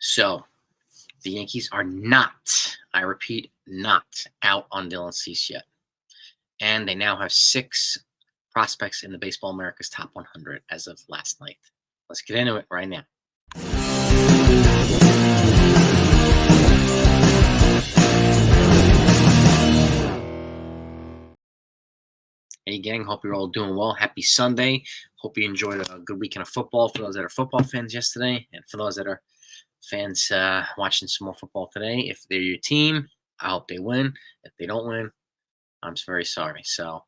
So the Yankees are not, I repeat, not out on Dylan Cease yet. And they now have 6 prospects in the Baseball America's top 100 as of last night. Let's get into it right now. Hey gang, hope you're all doing well. Happy Sunday. Hope you enjoyed a good weekend of football for those that are football fans yesterday. And for those that are fans watching some more football today, if they're your team, I hope they win. If they don't win, I'm very sorry. So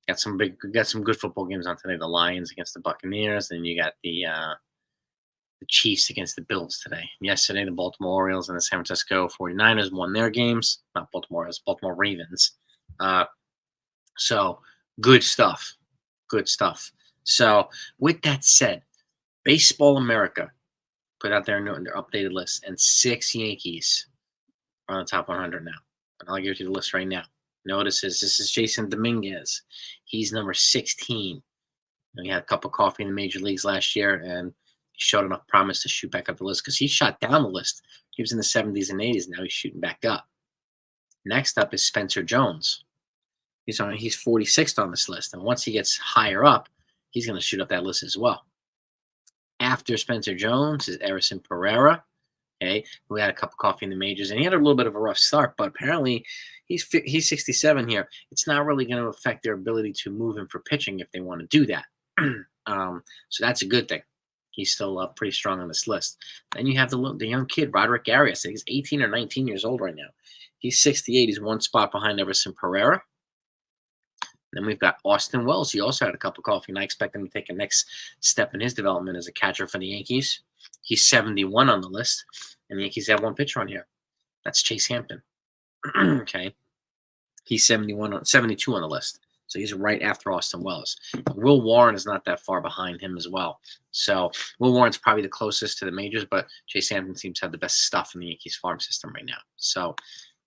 got some good football games on today. The Lions against the Buccaneers, and you got the Chiefs against the Bills today. Yesterday, the Baltimore Orioles and the San Francisco 49ers won their games. Not Baltimore Orioles, Baltimore Ravens. So good stuff. Good stuff. So with that said, Baseball America put out their updated list, and 6 Yankees are on the top 100 now. And I'll give you the list right now. Notice this is Jason Dominguez. He's number 16. He had a cup of coffee in the major leagues last year, and he showed enough promise to shoot back up the list because he shot down the list. He was in the 70s and 80s. Now he's shooting back up. Next up is Spencer Jones. He's 46th on this list, and once he gets higher up, he's going to shoot up that list as well. After Spencer Jones is Erison Pereira, who had a cup of coffee in the majors, and he had a little bit of a rough start, but apparently he's 67 here. It's not really going to affect their ability to move him for pitching if they want to do that. So that's a good thing. He's still pretty strong on this list. Then you have the young kid, Roderick ARRAEZ. He's 18 or 19 years old right now. He's 68. He's 1 spot behind Erison Pereira. Then we've got Austin Wells. He also had a cup of coffee, and I expect him to take a next step in his development as a catcher for the Yankees. He's 71 on the list, and the Yankees have 1 pitcher on here. That's Chase Hampton. Okay. He's 72 on the list. So he's right after Austin Wells. Will Warren is not that far behind him as well. So Will Warren's probably the closest to the majors, but Chase Hampton seems to have the best stuff in the Yankees farm system right now. So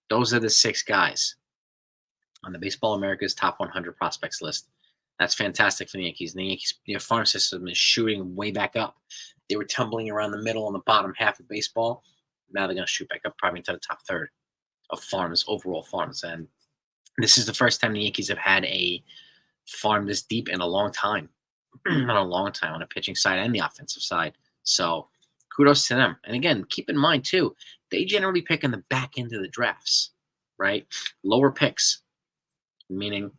those are the 6 guys on the Baseball America's top 100 prospects list. That's fantastic for the Yankees. And the Yankees farm system is shooting way back up. They were tumbling around the middle and the bottom half of baseball. Now they're going to shoot back up probably into the top third of farms, overall farms. And this is the first time the Yankees have had a farm this deep in a long time. Not a long time on the pitching side and the offensive side. So kudos to them. And again, keep in mind too, they generally pick in the back end of the drafts, right? Lower picks, meaning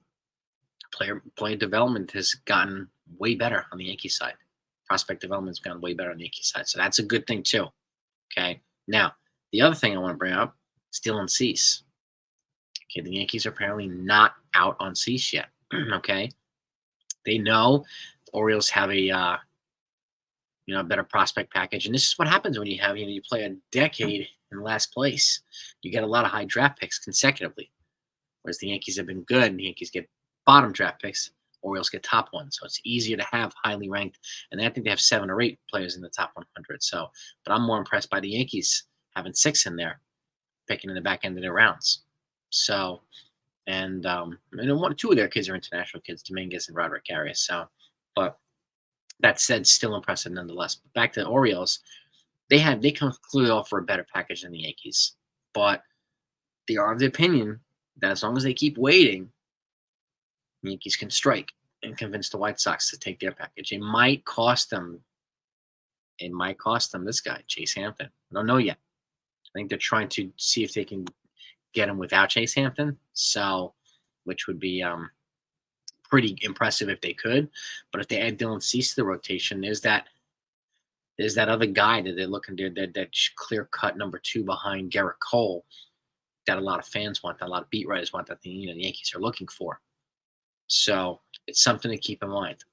player development has gotten way better on the Yankees side. Prospect development has gotten way better on the Yankees side. So that's a good thing too. Okay. Now, the other thing I want to bring up is Dylan Cease. Okay, the Yankees are apparently not out on Cease yet. Okay. They know the Orioles have a better prospect package. And this is what happens when you play a decade in last place. You get a lot of high draft picks consecutively. Whereas the Yankees have been good, and the Yankees get bottom draft picks, Orioles get top ones. So it's easier to have highly ranked. And I think they have 7 or 8 players in the top 100. So, but I'm more impressed by the Yankees having 6 in there, picking in the back end of their rounds. So, and 2 of their kids are international kids, Dominguez and Roderick ARRAEZ. So, but that said, still impressive nonetheless. But back to the Orioles, they come clearly offer a better package than the Yankees, but they are of the opinion that as long as they keep waiting, the Yankees can strike and convince the White Sox to take their package. It might cost them this guy, Chase Hampton. I don't know yet. I think they're trying to see if they can get him without Chase Hampton, so which would be pretty impressive if they could. But if they add Dylan Cease to the rotation, there's that other guy that they're looking to, that clear-cut number 2 behind Garrett Cole, that a lot of fans want, that a lot of beat writers want, that the Yankees are looking for. So it's something to keep in mind.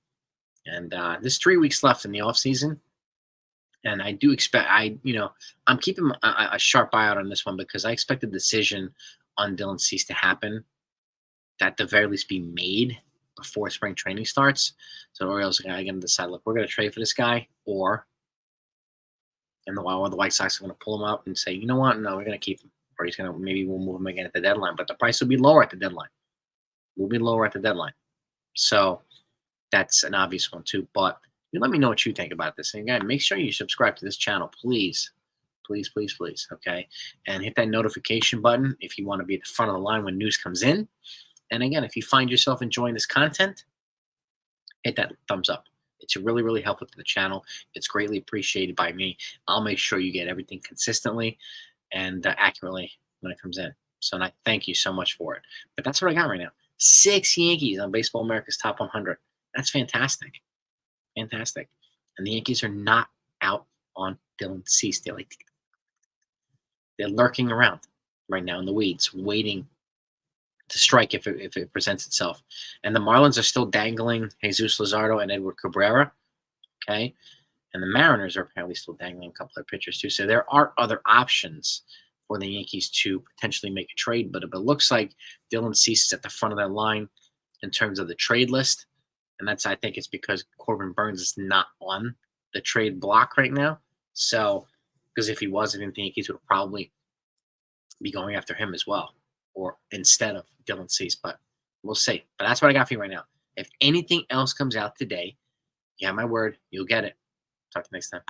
And there's 3 weeks left in the offseason. And I do expect, I'm keeping a sharp eye out on this one because I expect a decision on Dylan Cease to happen, that at the very least be made before spring training starts. So the Orioles are going to decide, look, we're going to trade for this guy, and the White Sox are going to pull him out and say, you know what, no, we're going to keep him. Or maybe we'll move him again at the deadline, but the price will be lower at the deadline. So that's an obvious one too. But let me know what you think about this. And again, make sure you subscribe to this channel, please. Please, please, please. Okay. And hit that notification button if you want to be at the front of the line when news comes in. And again, if you find yourself enjoying this content, hit that thumbs up. It's really, really helpful to the channel. It's greatly appreciated by me. I'll make sure you get everything consistently and accurately when it comes in. So and I thank you so much for it. But that's what I got right now. 6 Yankees on Baseball America's Top 100. That's fantastic. Fantastic. And the Yankees are not out on Dylan Cease. They're lurking around right now in the weeds, waiting to strike if it presents itself. And the Marlins are still dangling Jesus Luzardo and Edward Cabrera. Okay. And the Mariners are apparently still dangling a couple of pitchers too. So there are other options for the Yankees to potentially make a trade. But it looks like Dylan Cease is at the front of that line in terms of the trade list. And that's, I think it's because Corbin Burns is not on the trade block right now. So, because if he was, I think the Yankees would probably be going after him as well, or instead of Dylan Cease. But we'll see. But that's what I got for you right now. If anything else comes out today, you have my word, you'll get it. Talk to you next time.